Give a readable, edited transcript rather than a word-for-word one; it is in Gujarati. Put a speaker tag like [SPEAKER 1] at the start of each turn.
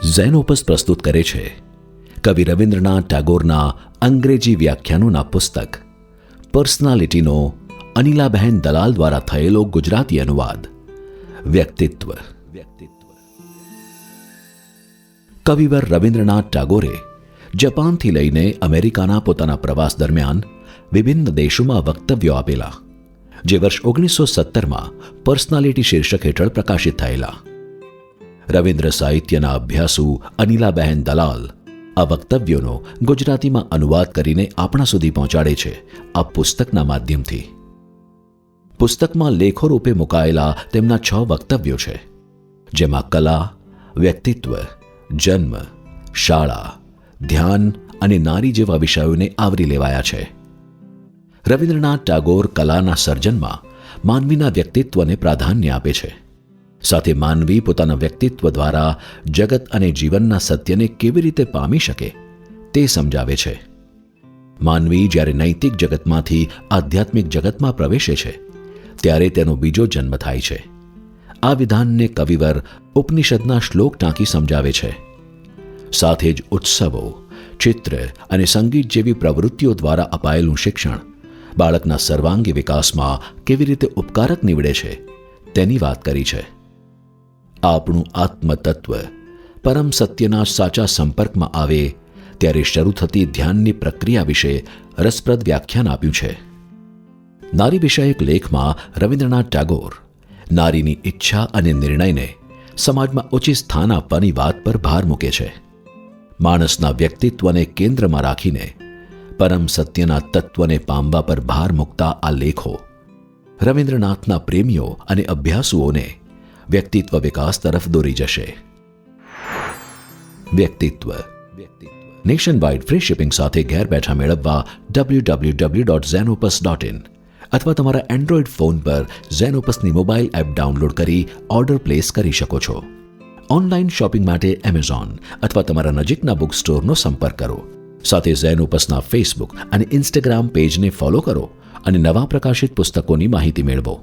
[SPEAKER 1] ઝેનોપસ પ્રસ્તુત કરે છે કવિ રવિન્દ્રનાથ ટાગોરના અંગ્રેજી વ્યાખ્યાનોના પુસ્તક પર્સનાલિટીનો અનિલાબહેન દલાલ દ્વારા થયેલો ગુજરાતી અનુવાદ વ્યક્તિત્વ. કવિવર રવિન્દ્રનાથ ટાગોરે જાપાનથી લઈને અમેરિકાના પોતાના પ્રવાસ દરમિયાન વિભિન્ન દેશોમાં વક્તવ્યો આપેલા, જે વર્ષ 1917માં પર્સનાલિટી શીર્ષક હેઠળ પ્રકાશિત થયેલા. રવિન્દ્ર સાહિત્યના અભ્યાસુ અનિલાબહેન દલાલ આ વક્તવ્યોનો ગુજરાતીમાં અનુવાદ કરીને આપણા સુધી પહોંચાડે છે આ પુસ્તકના માધ્યમથી. પુસ્તકમાં લેખો રૂપે મુકાયેલા તેમના 6 વક્તવ્યો છે, જેમાં કલા, વ્યક્તિત્વ, જન્મ, શાળા, ધ્યાન અને નારી જેવા વિષયોને આવરી લેવાયા છે. રવિન્દ્રનાથ ટાગોર કલાના સર્જનમાં માનવીના વ્યક્તિત્વને પ્રાધાન્ય આપે છે, સાથે માનવી પોતાના વ્યક્તિત્વ દ્વારા જગત અને જીવનના સત્યને કેવી રીતે પામી શકે તે સમજાવે છે. માનવી જ્યારે નૈતિક જગતમાંથી આધ્યાત્મિક જગતમાં પ્રવેશે છે ત્યારે તેનો બીજો જન્મ થાય છે. આ વિધાનને કવિવર ઉપનિષદના શ્લોક ટાંકી સમજાવે છે. સાથે જ ઉત્સવો, ચિત્ર અને સંગીત જેવી પ્રવૃત્તિઓ દ્વારા અપાયેલું શિક્ષણ બાળકના સર્વાંગી વિકાસમાં કેવી રીતે ઉપકારક નીવડે છે તેની વાત કરી છે. આપણું આત્મતત્વ પરમ સત્યના સાચા સંપર્કમાં આવે ત્યારે શરૂ થતી ધ્યાનની પ્રક્રિયા વિશે રસપ્રદ વ્યાખ્યાન આપ્યું છે. નારી વિષયક લેખમાં રવિન્દ્રનાથ ટાગોર નારીની ઈચ્છા અને નિર્ણયને સમાજમાં ઉચિત સ્થાન આપવાની વાત પર ભાર મૂકે છે. માણસના વ્યક્તિત્વને કેન્દ્રમાં રાખીને પરમ સત્યના તત્વને પામવા પર ભાર મૂકતા આ લેખો રવિન્દ્રનાથના પ્રેમીઓ અને અભ્યાસુઓને વ્યક્તિત્વ વિકાસ તરફ દોરી જશે. વ્યક્તિત્વ નેશન વાઇડ ફ્રી શિપિંગ સાથે ઘેર બેઠા મેળવવા www.zenopus.in અથવા તમારા એન્ડ્રોઇડ ફોન પર ઝેનોપસની મોબાઈલ એપ ડાઉનલોડ કરી ઓર્ડર પ્લેસ કરી શકો છો. ઓનલાઈન શોપિંગ માટે એમેઝોન અથવા તમારા નજીકના બુક સ્ટોરનો સંપર્ક કરો. સાથે ઝેનોપસના ફેસબુક અને ઇન્સ્ટાગ્રામ પેજને ફોલો કરો અને નવા પ્રકાશિત પુસ્તકોની માહિતી મેળવો.